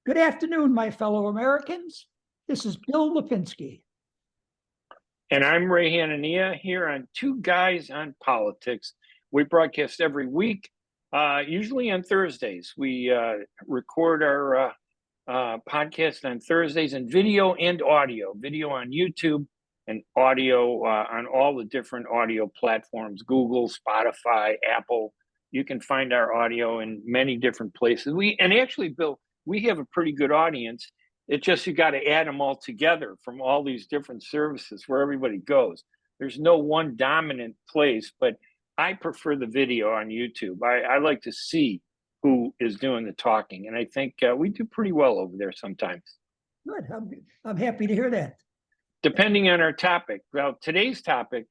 Good afternoon, my fellow Americans. This is Bill Lipinski. And I'm Ray Hanania here on Two Guys on Politics. We broadcast every week, usually on Thursdays. We record our podcast on Thursdays in video and audio, video on YouTube and audio on all the different audio platforms, Google, Spotify, Apple. You can find our audio in many different places. Actually, Bill, we have a pretty good audience. It's just you got to add them all together from all these different services where everybody goes. There's no one dominant place, but I prefer the video on YouTube. I like to see who is doing the talking, and I think we do pretty well over there sometimes. Good. I'm happy to hear that. Depending on our topic. Well, today's topic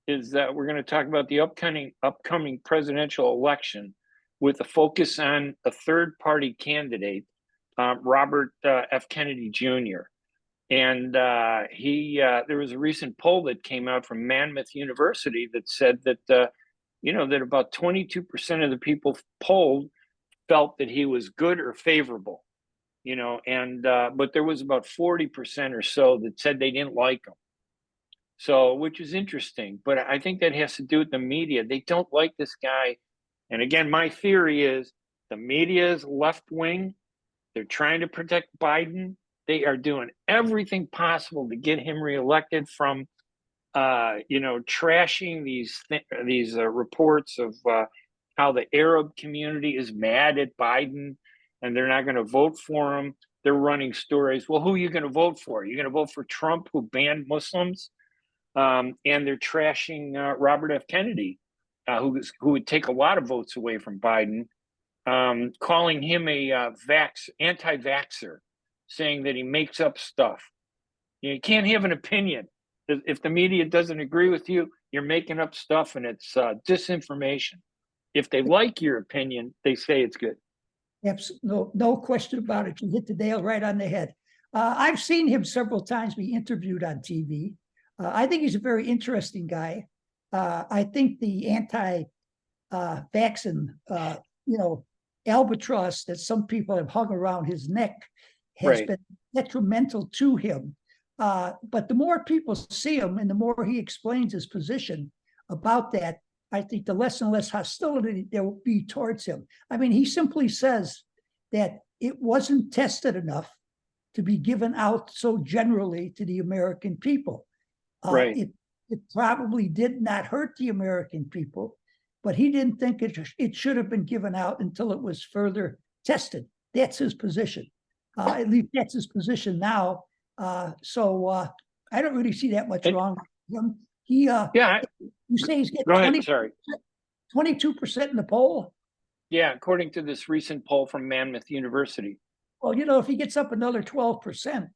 is that we're going to talk about the upcoming presidential election with a focus on a third-party candidate, Robert F. Kennedy Jr. And there was a recent poll that came out from Monmouth University that said that, that about 22% of the people polled felt that he was good or favorable, but there was about 40% or so that said they didn't like him. So, which is interesting, but I think that has to do with the media. They don't like this guy. And again, my theory is the media is left wing. They're trying to protect Biden. They are doing everything possible to get him reelected from, trashing these reports of how the Arab community is mad at Biden and they're not going to vote for him. They're running stories. Well, who are you going to vote for? Are you going to vote for Trump, who banned Muslims? And they're trashing Robert F. Kennedy, who would take a lot of votes away from Biden. Calling him a anti-vaxxer, saying that he makes up stuff. You can't have an opinion. If the media doesn't agree with you, you're making up stuff and it's disinformation. If they like your opinion, they say it's good. No question about it. You hit the nail right on the head. I've seen him several times be interviewed on TV. I think he's a very interesting guy. I think the anti-vaccine, albatross that some people have hung around his neck has been detrimental to him. But the more people see him and the more he explains his position about that, I think the less and less hostility there will be towards him. I mean, he simply says that it wasn't tested enough to be given out so generally to the American people. It probably did not hurt the American people, but he didn't think it should have been given out until it was further tested. That's his position. At least that's his position now. So I don't really see that much wrong with him. You say he's getting 22% in the poll? Yeah, according to this recent poll from Monmouth University. Well, if he gets up another 12%,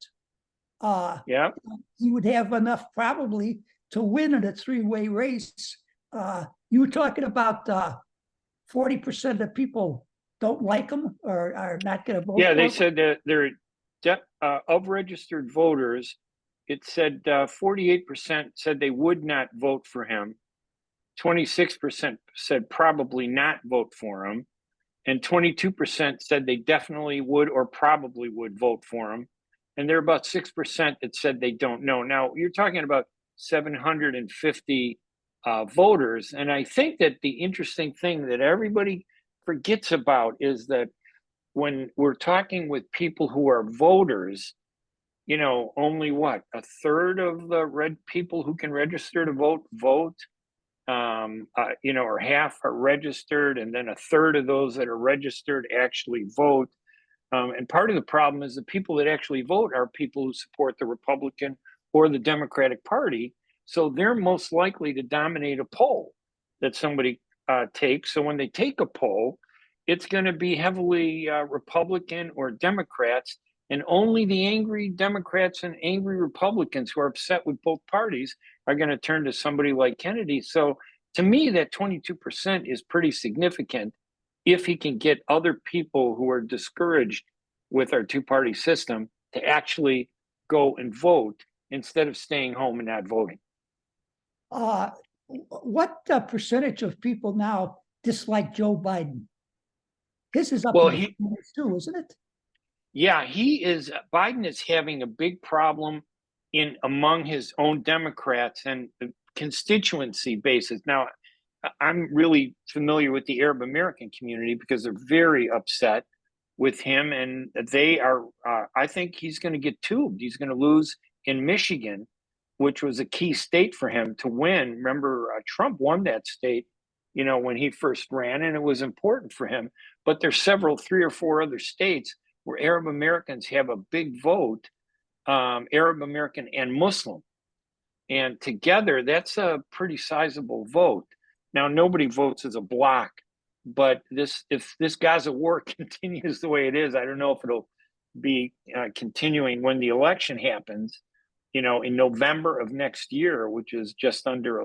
he would have enough probably to win in a three-way race. You were talking about 40% of the people don't like him or are not going to vote. Yeah, they said that they're of registered voters. It said 48% said they would not vote for him. 26% said probably not vote for him. And 22% said they definitely would or probably would vote for him. And there are about 6% that said they don't know. Now, you're talking about 750 voters. And I think that the interesting thing that everybody forgets about is that when we're talking with people who are voters, only a third of the people who can register to vote, or half are registered, and then a third of those that are registered actually vote. And part of the problem is the people that actually vote are people who support the Republican or the Democratic Party. So they're most likely to dominate a poll that somebody takes. So when they take a poll, it's going to be heavily Republican or Democrats, and only the angry Democrats and angry Republicans who are upset with both parties are going to turn to somebody like Kennedy. So to me, that 22% is pretty significant if he can get other people who are discouraged with our two-party system to actually go and vote instead of staying home and not voting. What percentage of people now dislike Joe Biden? This is up to too, isn't it? Yeah, Biden is having a big problem among his own Democrats and the constituency basis. Now, I'm really familiar with the Arab American community because they're very upset with him, and they are. I think he's going to get tubed. He's going to lose in Michigan, which was a key state for him to win. Remember, Trump won that state, when he first ran, and it was important for him. But there's three or four other states where Arab Americans have a big vote, Arab American and Muslim. And together, that's a pretty sizable vote. Now, nobody votes as a block, but if this Gaza war continues the way it is, I don't know if it'll be continuing when the election happens, in November of next year, which is just under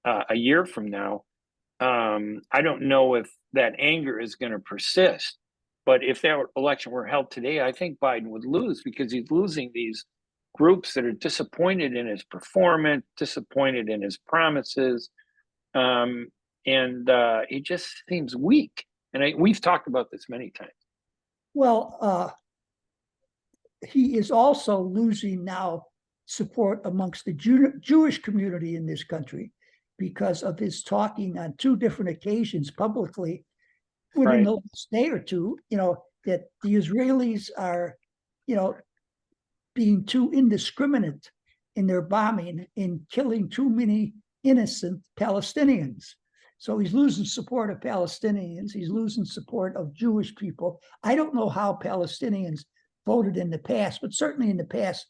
a year from now. I don't know if that anger is going to persist. But if that election were held today, I think Biden would lose because he's losing these groups that are disappointed in his performance, disappointed in his promises, and he just seems weak. And we've talked about this many times. Well, he is also losing now support amongst the Jewish community in this country because of his talking on two different occasions publicly within the last day or two, that the Israelis are, being too indiscriminate in their bombing and killing too many innocent Palestinians. So he's losing support of Palestinians. He's losing support of Jewish people. I don't know how Palestinians voted in the past, but certainly in the past,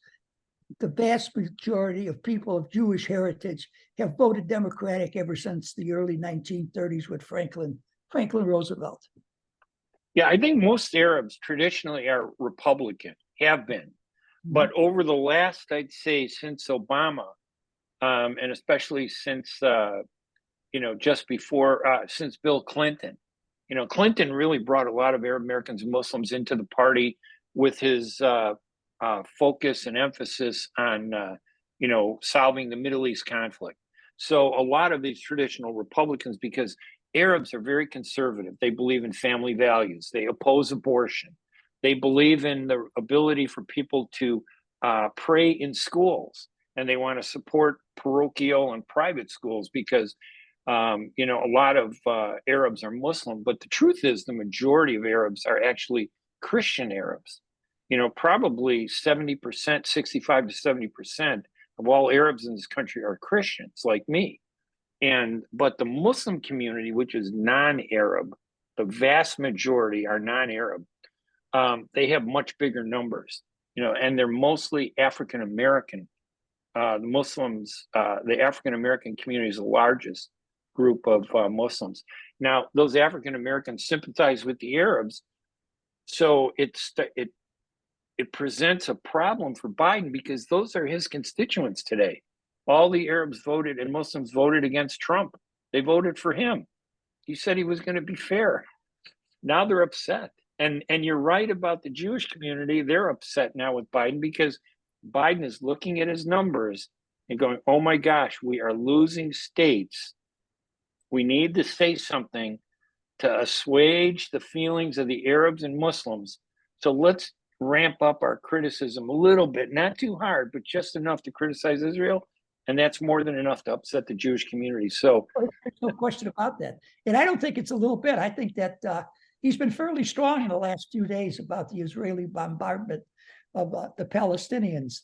the vast majority of people of Jewish heritage have voted Democratic ever since the early 1930s with Franklin Roosevelt. Yeah, I think most Arabs traditionally are Republican, have been. But over the last, I'd say, since Obama, and especially since, just before, since Bill Clinton, Clinton really brought a lot of Arab Americans and Muslims into the party with his focus and emphasis on, solving the Middle East conflict. So a lot of these traditional Republicans, because Arabs are very conservative, they believe in family values, they oppose abortion. They believe in the ability for people to pray in schools, and they want to support parochial and private schools because, a lot of Arabs are Muslim. But the truth is the majority of Arabs are actually Christian Arabs. Probably 70%, 65 to 70% of all Arabs in this country are Christians like me. But the Muslim community, which is non-Arab, the vast majority are non-Arab. They have much bigger numbers, and they're mostly African American. The Muslims, the African American community is the largest group of Muslims. Now, those African Americans sympathize with the Arabs, so it presents a problem for Biden because those are his constituents today. All the Arabs voted and Muslims voted against Trump. They voted for him. He said he was going to be fair. Now they're upset. And you're right about the Jewish community. They're upset now with Biden because Biden is looking at his numbers and going, oh my gosh, we are losing states. We need to say something to assuage the feelings of the Arabs and Muslims. So let's ramp up our criticism a little bit, not too hard, but just enough to criticize Israel. And that's more than enough to upset the Jewish community. So there's no question about that. And I don't think it's a little bit. I think that he's been fairly strong in the last few days about the Israeli bombardment of the Palestinians.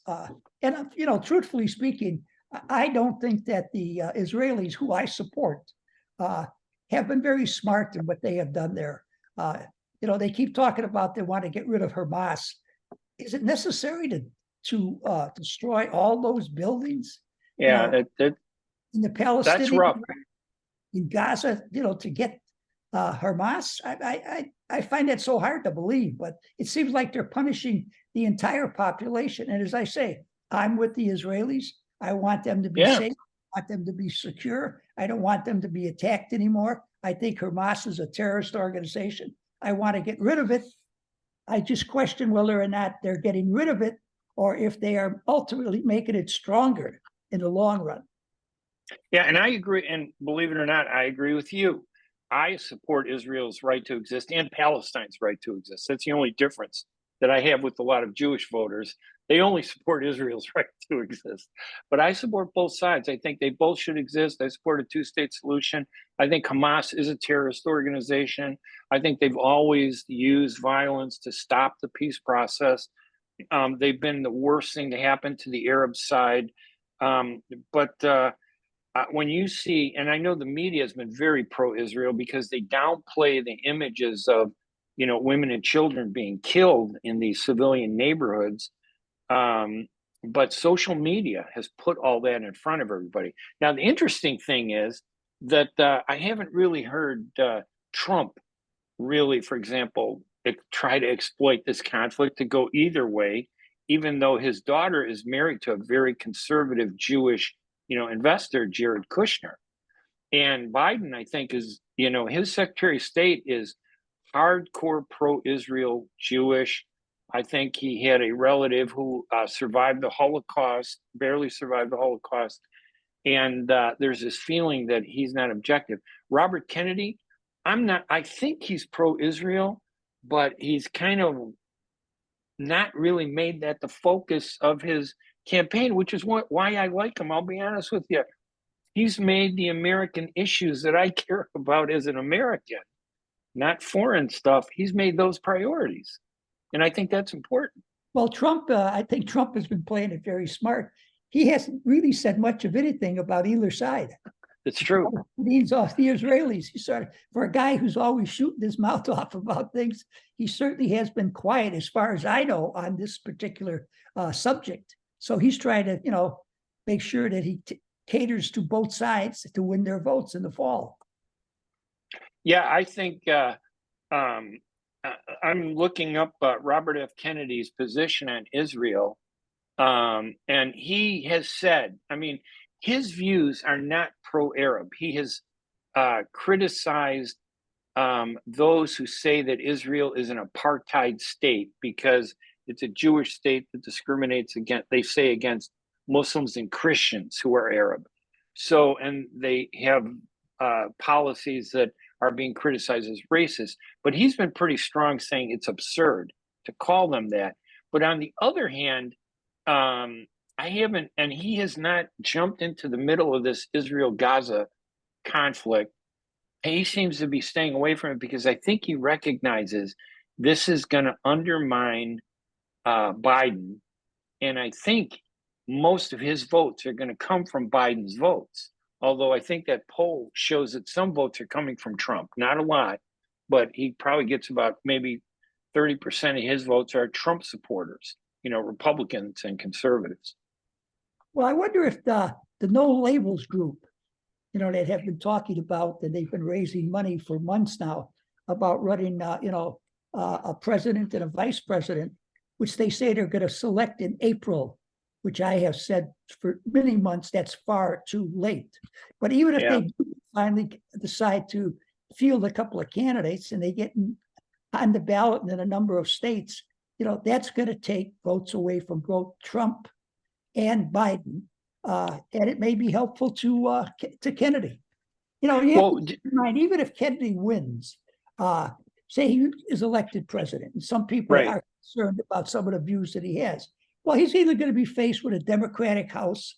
And, truthfully speaking, I don't think that the Israelis, who I support, have been very smart in what they have done there. They keep talking about they want to get rid of Hamas. Is it necessary to destroy all those buildings? Yeah, in the Palestinian, that's rough. In Gaza, to get Hamas, I find that so hard to believe, but it seems like they're punishing the entire population. And as I say, I'm with the Israelis. I want them to be safe. I want them to be secure. I don't want them to be attacked anymore. I think Hamas is a terrorist organization. I want to get rid of it. I just question whether or not they're getting rid of it or if they are ultimately making it stronger in the long run. Yeah, and I agree. And believe it or not, I agree with you. I support Israel's right to exist and Palestine's right to exist. That's the only difference that I have with a lot of Jewish voters. They only support Israel's right to exist. But I support both sides. I think they both should exist. I support a two-state solution. I think Hamas is a terrorist organization. I think they've always used violence to stop the peace process. They've been the worst thing to happen to the Arab side. But when you see, and I know the media has been very pro-Israel because they downplay the images of, women and children being killed in these civilian neighborhoods. But social media has put all that in front of everybody. Now, the interesting thing is that I haven't really heard Trump really, for example, try to exploit this conflict to go either way, even though his daughter is married to a very conservative Jewish, investor, Jared Kushner. And Biden, I think, is, his Secretary of State is hardcore pro-Israel Jewish. I think he had a relative who survived the Holocaust, barely survived the Holocaust. And there's this feeling that he's not objective. Robert Kennedy, I think he's pro-Israel, but he's kind of not really made that the focus of his campaign, which is why I like him. I'll be honest with you. He's made the American issues that I care about as an American, not foreign stuff. He's made those priorities. And I think that's important. Well, Trump, I think Trump has been playing it very smart. He hasn't really said much of anything about either side. It's true. He's off the Israelis. He for a guy who's always shooting his mouth off about things, he certainly has been quiet, as far as I know, on this particular subject. So he's trying to, make sure that he caters to both sides to win their votes in the fall. Yeah, I think I'm looking up Robert F. Kennedy's position on Israel, and he has said, his views are not pro-Arab. He has criticized those who say that Israel is an apartheid state because it's a Jewish state that discriminates against Muslims and Christians who are Arab. So, and they have policies that are being criticized as racist. But he's been pretty strong saying it's absurd to call them that. But on the other hand, he has not jumped into the middle of this Israel-Gaza conflict. He seems to be staying away from it because I think he recognizes this is going to undermine Biden. And I think most of his votes are going to come from Biden's votes. Although I think that poll shows that some votes are coming from Trump, not a lot, but he probably gets about maybe 30% of his votes are Trump supporters, Republicans and conservatives. Well, I wonder if the No Labels group, that have been talking about, and they've been raising money for months now about running, a president and a vice president, which they say they're going to select in April, which I have said for many months, that's far too late. But even if they do finally decide to field a couple of candidates and they get on the ballot in a number of states, that's going to take votes away from both Trump and Biden. And it may be helpful to Kennedy. You have to keep in mind, even if Kennedy wins, say he is elected president, and some people are concerned about some of the views that he has. Well, he's either going to be faced with a Democratic House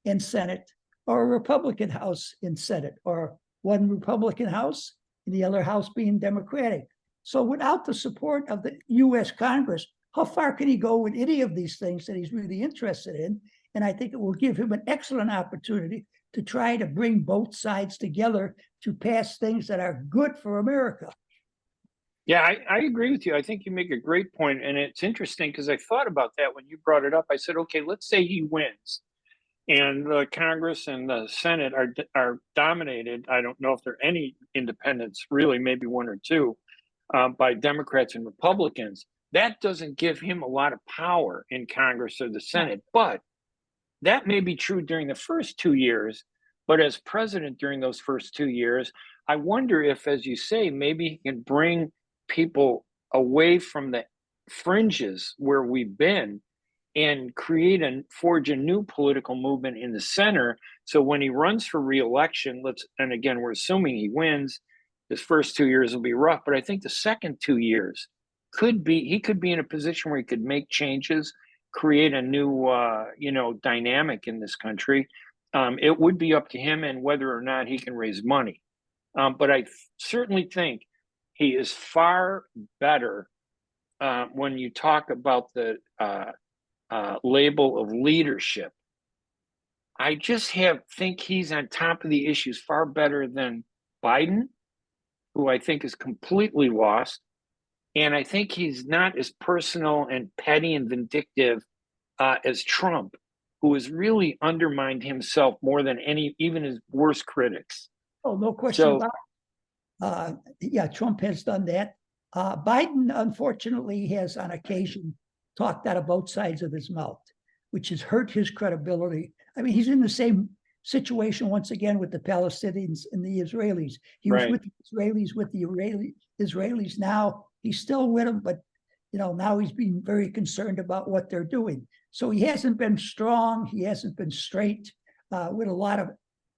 and Senate or a Republican House and Senate, or one Republican House and the other House being Democratic. So without the support of the U.S. Congress, how far can he go with any of these things that he's really interested in? And I think it will give him an excellent opportunity to try to bring both sides together to pass things that are good for America. Yeah, I agree with you. I think you make a great point. And it's interesting because I thought about that when you brought it up. I said, okay, let's say he wins and the Congress and the Senate are dominated. I don't know if there are any independents, really, maybe one or two, by Democrats and Republicans. That doesn't give him a lot of power in Congress or the Senate. But that may be true during the first 2 years. But as president during those first 2 years, I wonder if, as you say, maybe he can bring people away from the fringes where we've been and forge a new political movement in the center. So when he runs for re-election, and again, we're assuming he wins, his first 2 years will be rough, but I think the second 2 years he could be in a position where he could make changes, create a new dynamic in this country. It would be up to him and whether or not he can raise money. But I certainly think he is far better when you talk about the label of leadership. I just think he's on top of the issues far better than Biden, who I think is completely lost. And I think he's not as personal and petty and vindictive as Trump, who has really undermined himself more than even his worst critics. Oh, no question about it. Yeah, Trump has done that. Biden, unfortunately, has on occasion talked out of both sides of his mouth, which has hurt his credibility. I mean, he's in the same situation once again with the Palestinians and the Israelis. He was with the Israelis, Israelis. Now he's still with them, but now he's being very concerned about what they're doing. So he hasn't been strong. He hasn't been straight with a lot of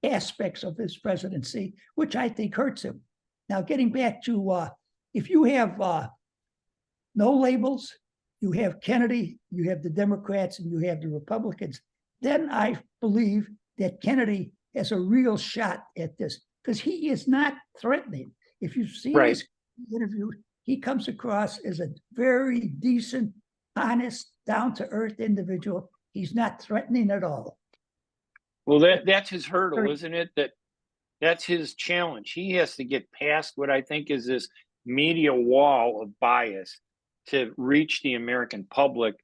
aspects of his presidency, which I think hurts him. Now, getting back to if you have no labels, you have Kennedy, you have the Democrats, and you have the Republicans, then I believe that Kennedy has a real shot at this because he is not threatening. If you see his interview, he comes across as a very decent, honest, down-to-earth individual. He's not threatening at all. Well, that's his hurdle, isn't it? That's his challenge. He has to get past what I think is this media wall of bias to reach the American public,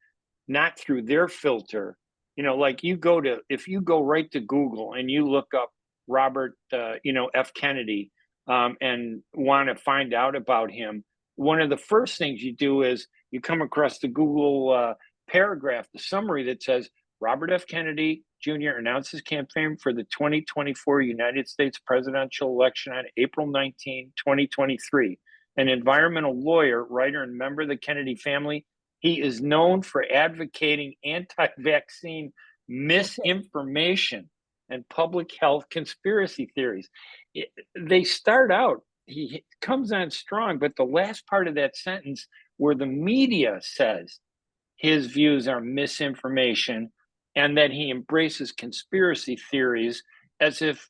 not through their filter. Like if you go right to Google and you look up Robert, F. Kennedy, and want to find out about him, one of the first things you do is you come across the Google paragraph, the summary that says, Robert F. Kennedy Jr. announced his campaign for the 2024 United States presidential election on April 19, 2023. An environmental lawyer, writer, and member of the Kennedy family, he is known for advocating anti-vaccine misinformation and public health conspiracy theories. They start out, he comes on strong, but the last part of that sentence where the media says his views are misinformation and that he embraces conspiracy theories as if,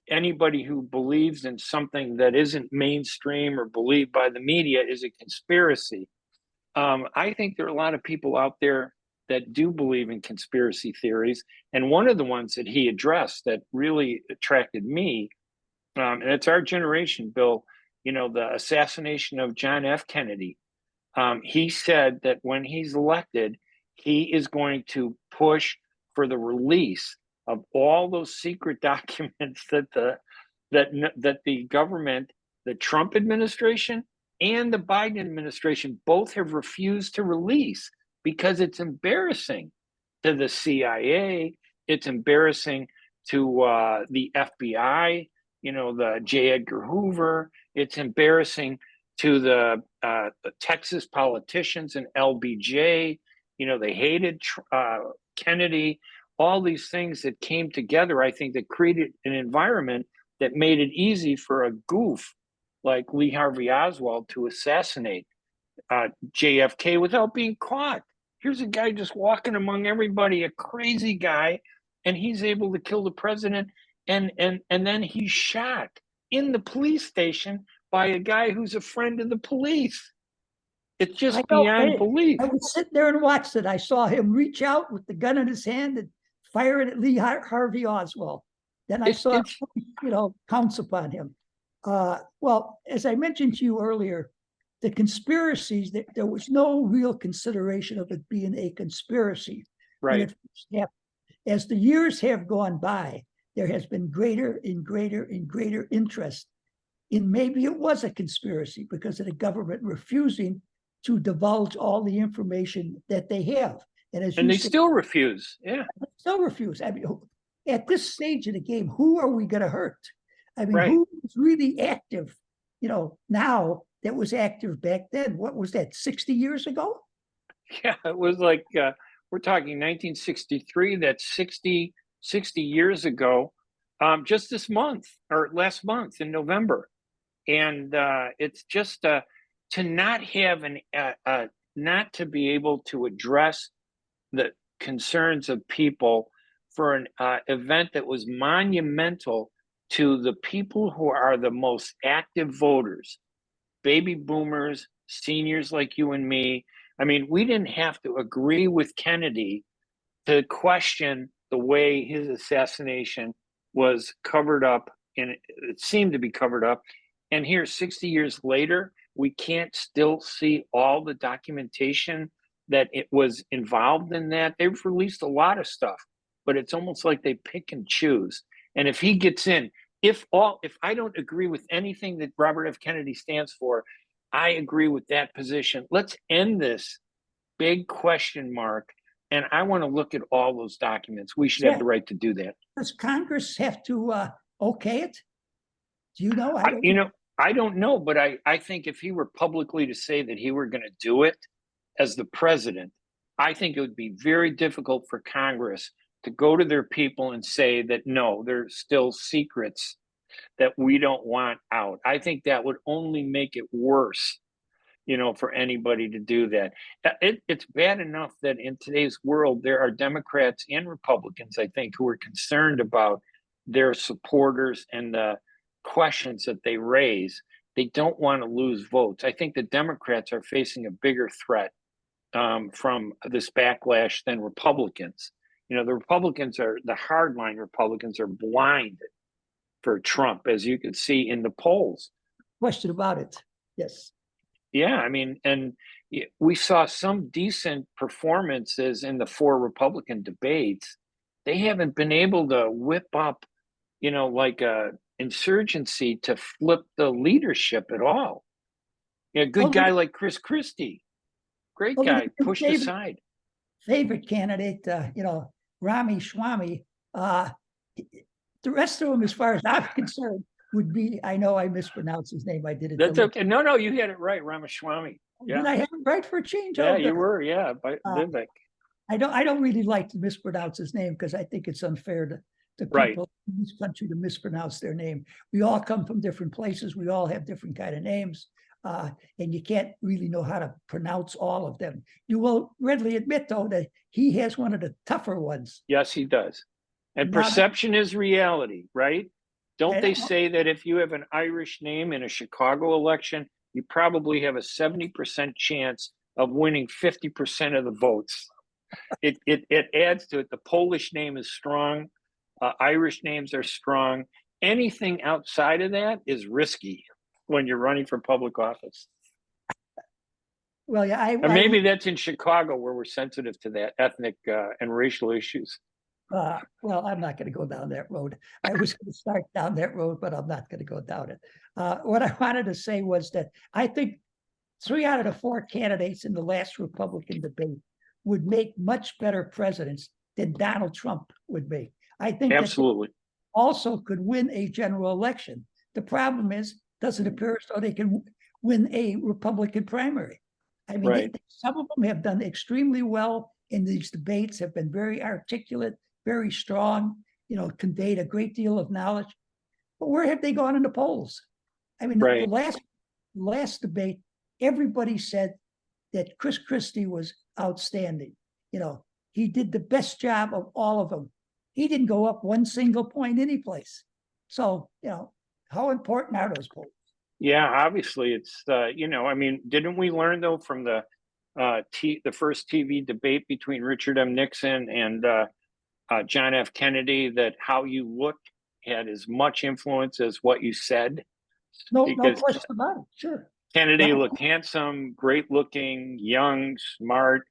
anybody who believes in something that isn't mainstream or believed by the media is a conspiracy. I think there are a lot of people out there that do believe in conspiracy theories. And one of the ones that he addressed that really attracted me, and it's our generation, Bill, the assassination of John F. Kennedy. He said that when he's elected, he is going to push for the release of all those secret documents that the government, the Trump administration and the Biden administration both have refused to release because it's embarrassing to the CIA. It's embarrassing to the FBI, the J. Edgar Hoover. It's embarrassing to the Texas politicians and LBJ. They hated Kennedy. All these things that came together, I think, that created an environment that made it easy for a goof like Lee Harvey Oswald to assassinate JFK without being caught. Here's a guy just walking among everybody, a crazy guy, and he's able to kill the president, and then he's shot in the police station by a guy who's a friend of the police. It's just beyond belief. I was sitting there and watched it. I saw him reach out with the gun in his hand and fire it at Lee Harvey Oswald. Then I saw him, pounce upon him. Well, as I mentioned to you earlier, the conspiracies, there was no real consideration of it being a conspiracy. Right. As the years have gone by, there has been greater and greater and greater interest in maybe it was a conspiracy because of the government refusing to divulge all the information that they have. And they still refuse. Yeah. They still refuse. I mean, at this stage of the game, who are we going to hurt? I mean, who is really active, now that was active back then? What was that, 60 years ago? Yeah, it was like, we're talking 1963, that's 60 years ago, just this month or last month in November. And it's just, to not have not to be able to address the concerns of people for an event that was monumental to the people who are the most active voters, baby boomers, seniors like you and me. I mean, we didn't have to agree with Kennedy to question the way his assassination was covered up, and it seemed to be covered up. And here, 60 years later, we can't still see all the documentation that it was involved in that. They've released a lot of stuff, but it's almost like they pick and choose. And if he gets in, if I don't agree with anything that Robert F. Kennedy stands for, I agree with that position. Let's end this big question mark. And I want to look at all those documents. We should have the right to do that. Does Congress have to okay it? Do you know? I don't know, but I think if he were publicly to say that he were going to do it as the president, I think it would be very difficult for Congress to go to their people and say that, no, there's still secrets that we don't want out. I think that would only make it worse, for anybody to do that. It's bad enough that in today's world, there are Democrats and Republicans, I think, who are concerned about their supporters and the questions that they raise. They don't want to lose votes. I think the Democrats are facing a bigger threat from this backlash than Republicans. The Republicans the hardline Republicans are blinded for Trump, as you could see in the polls. Question about it. Yes. Yeah, I mean, and we saw some decent performances in the 4 Republican debates. They haven't been able to whip up, like a insurgency to flip the leadership at all. A good guy like Chris Christie, great guy, pushed aside. Favorite candidate, Rami Shwami. The rest of them, as far as I'm concerned, would be, I know I mispronounced his name. I did it. That's okay. No, you had it right, Ramaswamy. Yeah. Did I have it right for a change? Yeah, you were. Yeah, but Vivek. I don't really like to mispronounce his name because I think it's unfair to people in this country to mispronounce their name. We all come from different places. We all have different kind of names. And you can't really know how to pronounce all of them. You will readily admit, though, that he has one of the tougher ones. Yes, he does. And perception is reality, right? Don't they say that if you have an Irish name in a Chicago election, you probably have a 70% chance of winning 50% of the votes? It adds to it. The Polish name is strong. Irish names are strong. Anything outside of that is risky when you're running for public office. Well, yeah, maybe that's in Chicago where we're sensitive to that ethnic and racial issues. Well, I'm not going to go down that road. I was going to start down that road, but I'm not going to go down it. What I wanted to say was that I think 3 out of the 4 candidates in the last Republican debate would make much better presidents than Donald Trump would make. I think absolutely also could win a general election. The problem is, doesn't appear as though they can win a Republican primary. I mean, some of them have done extremely well in these debates, have been very articulate, very strong, conveyed a great deal of knowledge. But where have they gone in the polls? I mean, the last debate, everybody said that Chris Christie was outstanding. He did the best job of all of them. He didn't go up one single point any place. So, how important are those polls? Yeah, obviously it's, I mean, didn't we learn though from the first TV debate between Richard M. Nixon and John F. Kennedy that how you looked had as much influence as what you said? No question about it. Sure. Kennedy looked handsome, great looking, young, smart,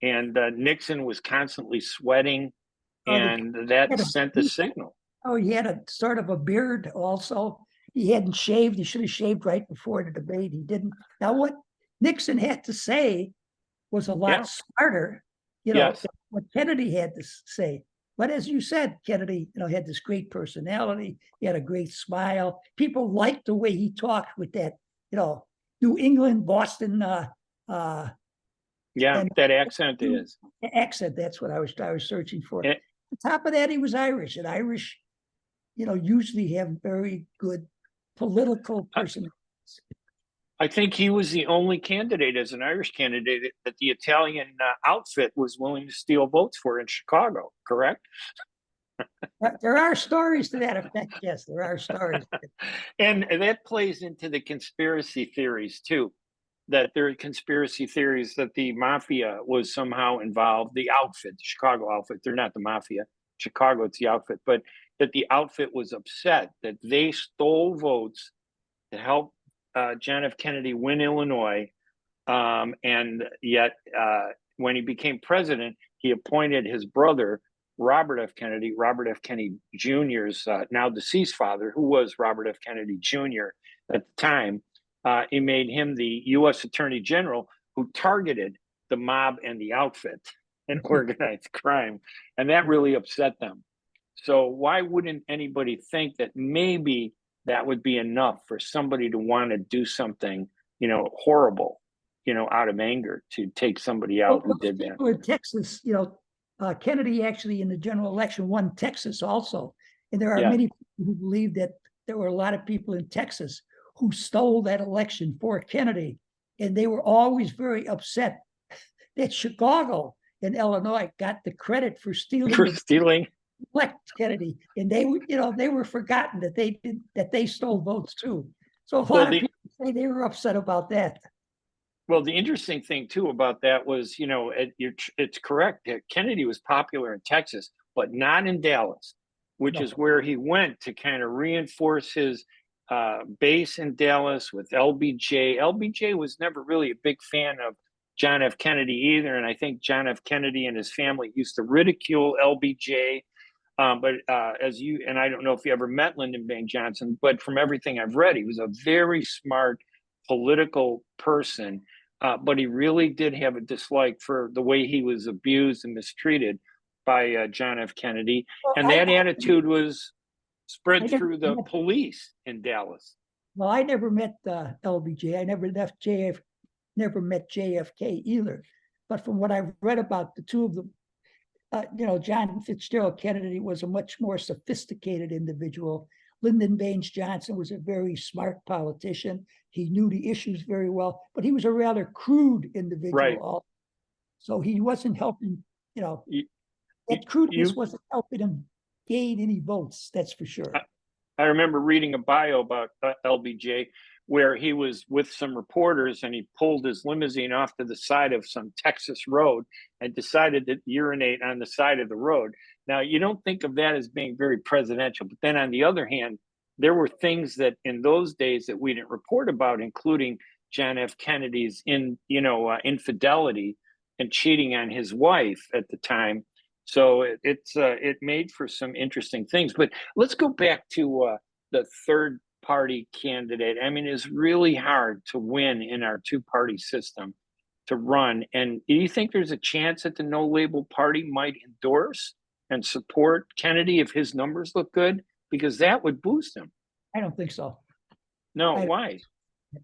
and Nixon was constantly sweating, and that sent the signal. Oh, he had a sort of a beard also. He hadn't shaved. He should have shaved right before the debate. He didn't. Now, what Nixon had to say was a lot smarter, than what Kennedy had to say. But as you said, Kennedy, had this great personality. He had a great smile. People liked the way he talked with that, New England, Boston. That accent is. Accent, that's what I was searching for. On top of that, he was Irish, and Irish, usually have very good political personalities. I think he was the only candidate as an Irish candidate that the Italian outfit was willing to steal votes for in Chicago, correct? There are stories to that effect. Yes, there are stories. And that plays into the conspiracy theories too, that there are conspiracy theories that the mafia was somehow involved, the outfit, the Chicago outfit, they're not the mafia, Chicago, it's the outfit, but that the outfit was upset that they stole votes to help John F. Kennedy win Illinois. And yet, when he became president, he appointed his brother, Robert F. Kennedy Jr.'s now deceased father, who was Robert F. Kennedy Jr. at the time. He made him the U.S. Attorney General who targeted the mob and the outfit and organized crime. And that really upset them. So why wouldn't anybody think that maybe that would be enough for somebody to want to do something, horrible, out of anger to take somebody out who did that? In Texas, Kennedy actually in the general election won Texas also. And there are many people who believe that there were a lot of people in Texas who stole that election for Kennedy. And they were always very upset that Chicago and Illinois got the credit for stealing elect Kennedy. And they were forgotten that they stole votes too. So a lot of people say they were upset about that. Well, the interesting thing too about that was, it's correct. Kennedy was popular in Texas, but not in Dallas, which is where he went to kind of reinforce his base in Dallas with LBJ. LBJ was never really a big fan of John F. Kennedy either. And I think John F. Kennedy and his family used to ridicule LBJ. But and I don't know if you ever met Lyndon Baines Johnson, but from everything I've read, he was a very smart political person. But he really did have a dislike for the way he was abused and mistreated by John F. Kennedy. And that attitude was spread through the police in Dallas. Well, I never met LBJ. I never met JFK either. But from what I've read about the two of them, John Fitzgerald Kennedy was a much more sophisticated individual. Lyndon Baines Johnson was a very smart politician. He knew the issues very well, but he was a rather crude individual. Right. So he wasn't helping, that crudeness wasn't helping him gain any votes, that's for sure. I remember reading a bio about LBJ where he was with some reporters and he pulled his limousine off to the side of some Texas road and decided to urinate on the side of the road. Now, you don't think of that as being very presidential, but then on the other hand, there were things that in those days that we didn't report about, including John F. Kennedy's infidelity and cheating on his wife at the time. So it made for some interesting things. But let's go back to the third party candidate. I mean, it's really hard to win in our two-party system to run. And do you think there's a chance that the no label party might endorse and support Kennedy if his numbers look good? Because that would boost him. I don't think so. No, why?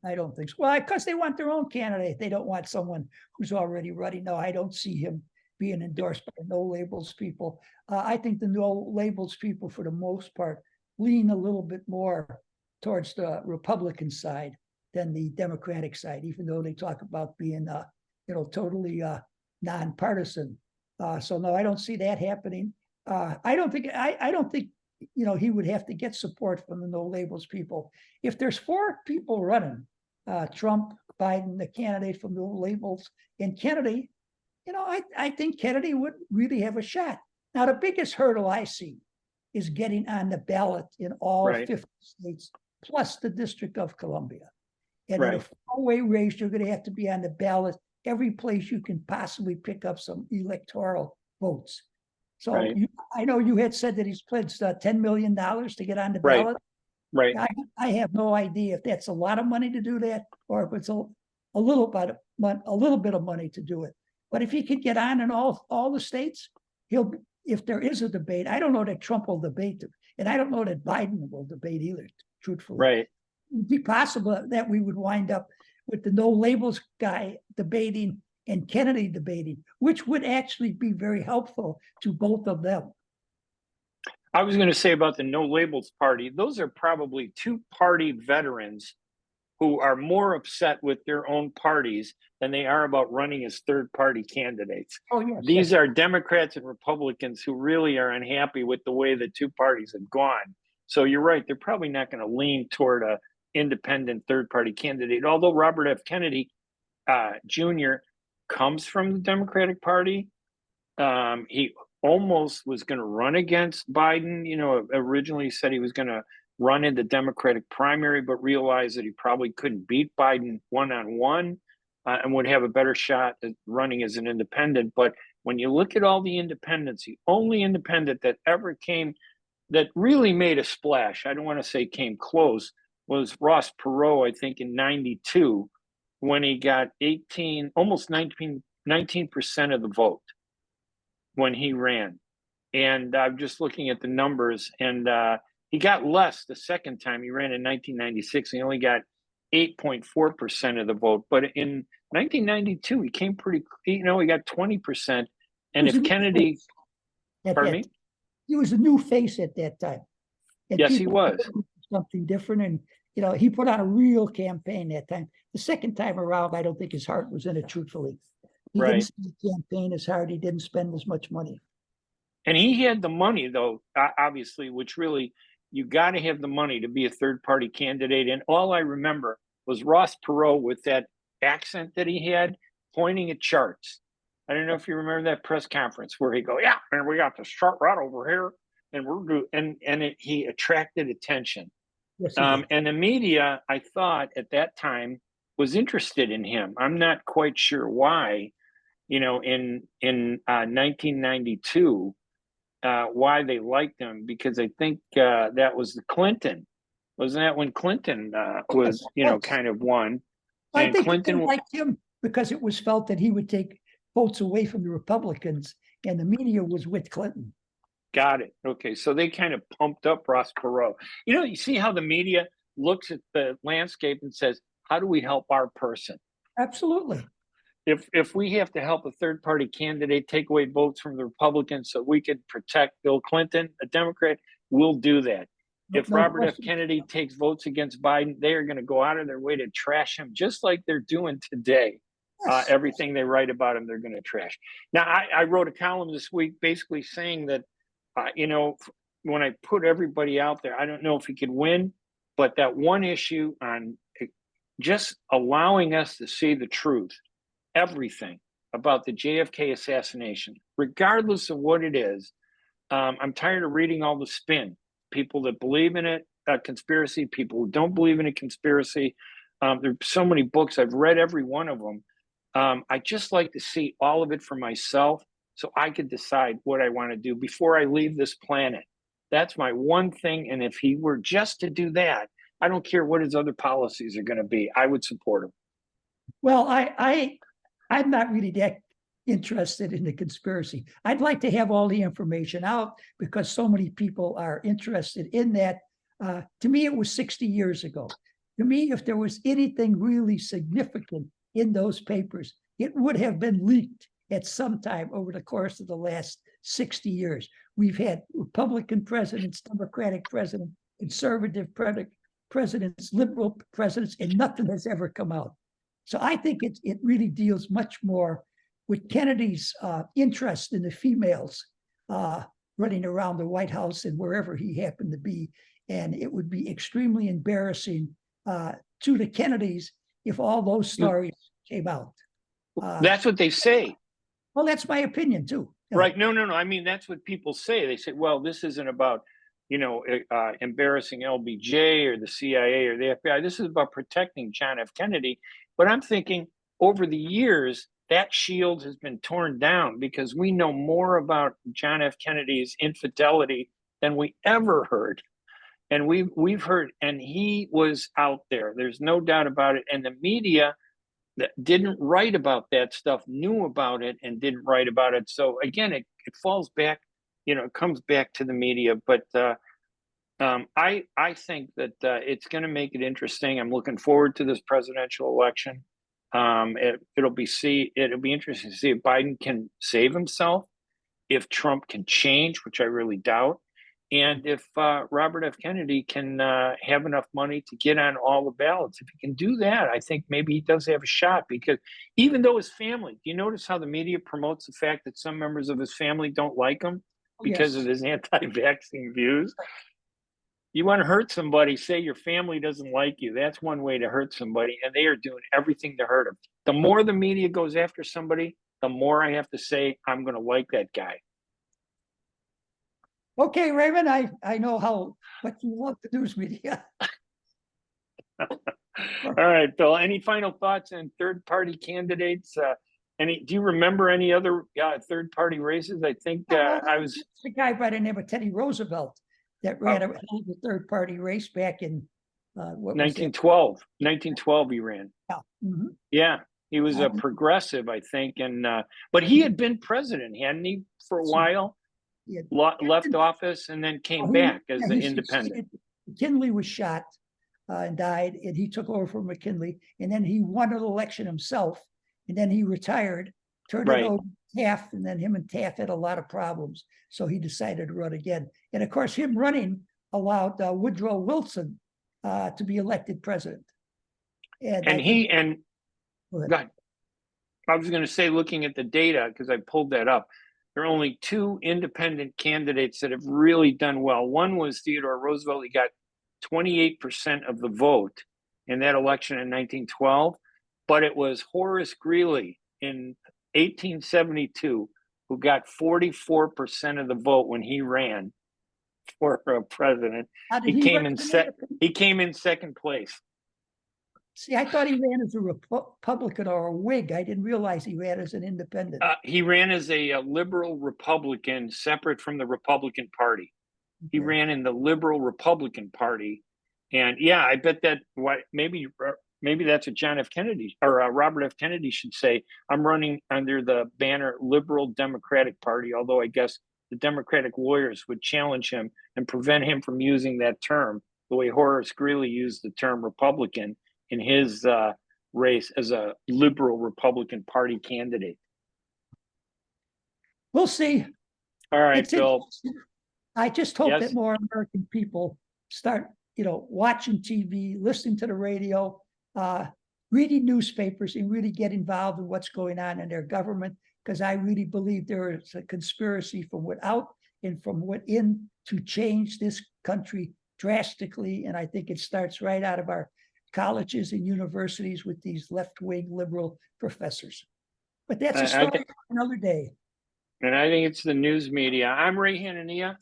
I don't think so. Well, because they want their own candidate. They don't want someone who's already ready. No, I don't see him being endorsed by no labels people. I think the no labels people, for the most part, lean a little bit more towards the Republican side than the Democratic side, even though they talk about being, totally nonpartisan. So no, I don't see that happening. I don't think he would have to get support from the no labels people. If there's four people running, Trump, Biden, the candidate from no labels, and Kennedy, I think Kennedy would really have a shot. Now, the biggest hurdle I see is getting on the ballot in all 50 states, plus the District of Columbia. And in a four-way race, you're going to have to be on the ballot every place you can possibly pick up some electoral votes. So I know you had said that he's pledged $10 million to get on the ballot. Right. I have no idea if that's a lot of money to do that, or if it's a little bit of money to do it. But if he could get on in all the states, if there is a debate, I don't know that Trump will debate, and I don't know that Biden will debate either, truthfully. Right. It'd be possible that we would wind up with the no labels guy debating and Kennedy debating, which would actually be very helpful to both of them. I was going to say about the no labels party, those are probably two-party veterans who are more upset with their own parties than they are about running as third-party candidates. Oh, yes. These are Democrats and Republicans who really are unhappy with the way the two parties have gone. So you're right, they're probably not going to lean toward a independent third-party candidate, although Robert F. Kennedy Jr. comes from the Democratic Party. He almost was going to run against Biden. You know, originally said he was going to run in the Democratic primary, but realized that he probably couldn't beat Biden one-on-one and would have a better shot at running as an independent. But when you look at all the independents, the only independent that ever came that really made a splash, I don't want to say came close, was Ross Perot, I think in 92, when he got almost 19% of the vote when he ran. And I'm just looking at the numbers, and he got less the second time he ran in 1996. He only got 8.4% of the vote. But in 1992, he came pretty, he got 20%. And if Kennedy, pardon me? He was a new face at that time. And yes, he was. Something different. And, he put on a real campaign that time. The second time around, I don't think his heart was in it, truthfully. He didn't campaign as hard. He didn't spend as much money. And he had the money, though, obviously, which really, you got to have the money to be a third-party candidate. And all I remember was Ross Perot with that accent that he had, pointing at charts. I don't know if you remember that press conference where he'd go, yeah, and we got this chart right over here, and he attracted attention. Yes, and the media, I thought at that time, was interested in him. I'm not quite sure why. In 1992, why they liked him, because I think that was the Clinton. Wasn't that when Clinton was, kind of won? I think Clinton liked him because it was felt that he would take votes away from the Republicans, and the media was with Clinton. Got it. Okay, so they kind of pumped up Ross Perot. You see how the media looks at the landscape and says, how do we help our person? Absolutely. If we have to help a third-party candidate take away votes from the Republicans so we could protect Bill Clinton, a Democrat, we'll do that. If Robert F. Kennedy takes votes against Biden, they are going to go out of their way to trash him, just like they're doing today. Yes. Everything they write about him, they're going to trash. Now, I wrote a column this week basically saying that, when I put everybody out there, I don't know if he could win, but that one issue on just allowing us to see the truth, everything about the JFK assassination, regardless of what it is. I'm tired of reading all the spin. People that believe in it, a conspiracy, people who don't believe in a conspiracy. There's so many books. I've read every one of them. I just like to see all of it for myself so I could decide what I want to do before I leave this planet. That's my one thing. And if he were just to do that, I don't care what his other policies are going to be. I would support him. Well, I'm not really that interested in the conspiracy. I'd like to have all the information out because so many people are interested in that. To me, it was 60 years ago. To me, if there was anything really significant in those papers, it would have been leaked at some time over the course of the last 60 years. We've had Republican presidents, Democratic presidents, conservative presidents, liberal presidents, and nothing has ever come out. So I think it really deals much more with Kennedy's interest in the females running around the White House and wherever he happened to be. And it would be extremely embarrassing to the Kennedys if all those stories came out. That's what they say. Well, that's my opinion too. Right. No. I mean, that's what people say. They say, well, this isn't about, embarrassing LBJ or the CIA or the FBI. This is about protecting John F. Kennedy. But I'm thinking over the years, that shield has been torn down because we know more about John F. Kennedy's infidelity than we ever heard. And we've heard, and he was out there. There's no doubt about it. And the media that didn't write about that stuff knew about it and didn't write about it. So again, it falls back, it comes back to the media. But I think that it's going to make it interesting. I'm looking forward to this presidential election. It'll be interesting to see if Biden can save himself, if Trump can change, which I really doubt, And if Robert F. Kennedy can have enough money to get on all the ballots, if he can do that, I think maybe he does have a shot. Because even though his family, do you notice how the media promotes the fact that some members of his family don't like him because of his anti-vaccine views? You want to hurt somebody, say your family doesn't like you. That's one way to hurt somebody, and they are doing everything to hurt him. The more the media goes after somebody, the more I have to say I'm going to like that guy. Okay, Raymond, I know how much you love the news media. All right, Bill, any final thoughts on third-party candidates? Do you remember any other third-party races? I think I was the guy by the name of Teddy Roosevelt that ran a third-party race back in 1912. 1912 he ran. Yeah. Mm-hmm. Yeah, he was a progressive, I think, and but he had been president, hadn't he, for a while? He had left office and then came back as an independent. McKinley was shot and died, and he took over from McKinley, and then he won an election himself, and then he retired, turned it over to Taft, and then him and Taft had a lot of problems, so he decided to run again. And of course, him running allowed Woodrow Wilson to be elected president. God, I was going to say, looking at the data, because I pulled that up, there are only two independent candidates that have really done well. One was Theodore Roosevelt. He got 28% of the vote in that election in 1912, but it was Horace Greeley in 1872 who got 44% of the vote when he ran for president. He came in second place. See, I thought he ran as a Republican or a Whig. I didn't realize he ran as an independent. He ran as a liberal Republican, separate from the Republican Party. Okay. He ran in the liberal Republican Party, and yeah, I bet that maybe that's what John F. Kennedy or Robert F. Kennedy should say. I'm running under the banner Liberal Democratic Party, although I guess the Democratic lawyers would challenge him and prevent him from using that term the way Horace Greeley used the term Republican in his race as a liberal Republican Party candidate. We'll see. All right, Bill. I just hope that more American people start, watching TV, listening to the radio, reading newspapers, and really get involved in what's going on in their government, because I really believe there is a conspiracy from without and from within to change this country drastically. And I think it starts right out of our colleges and universities with these left-wing liberal professors. But that's a story for another day. And I think it's the news media. I'm Ray Hanania.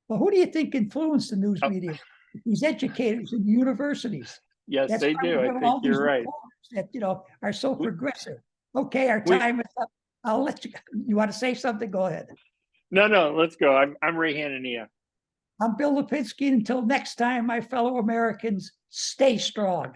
Well, who do you think influenced the news media? These educators in universities. Yes, they do. I think you're right. That are so progressive. Okay, our time is up. I'll let you. You want to say something? Go ahead. No, let's go. I'm Ray Hanania. I'm Bill Lipinski. Until next time, my fellow Americans, stay strong.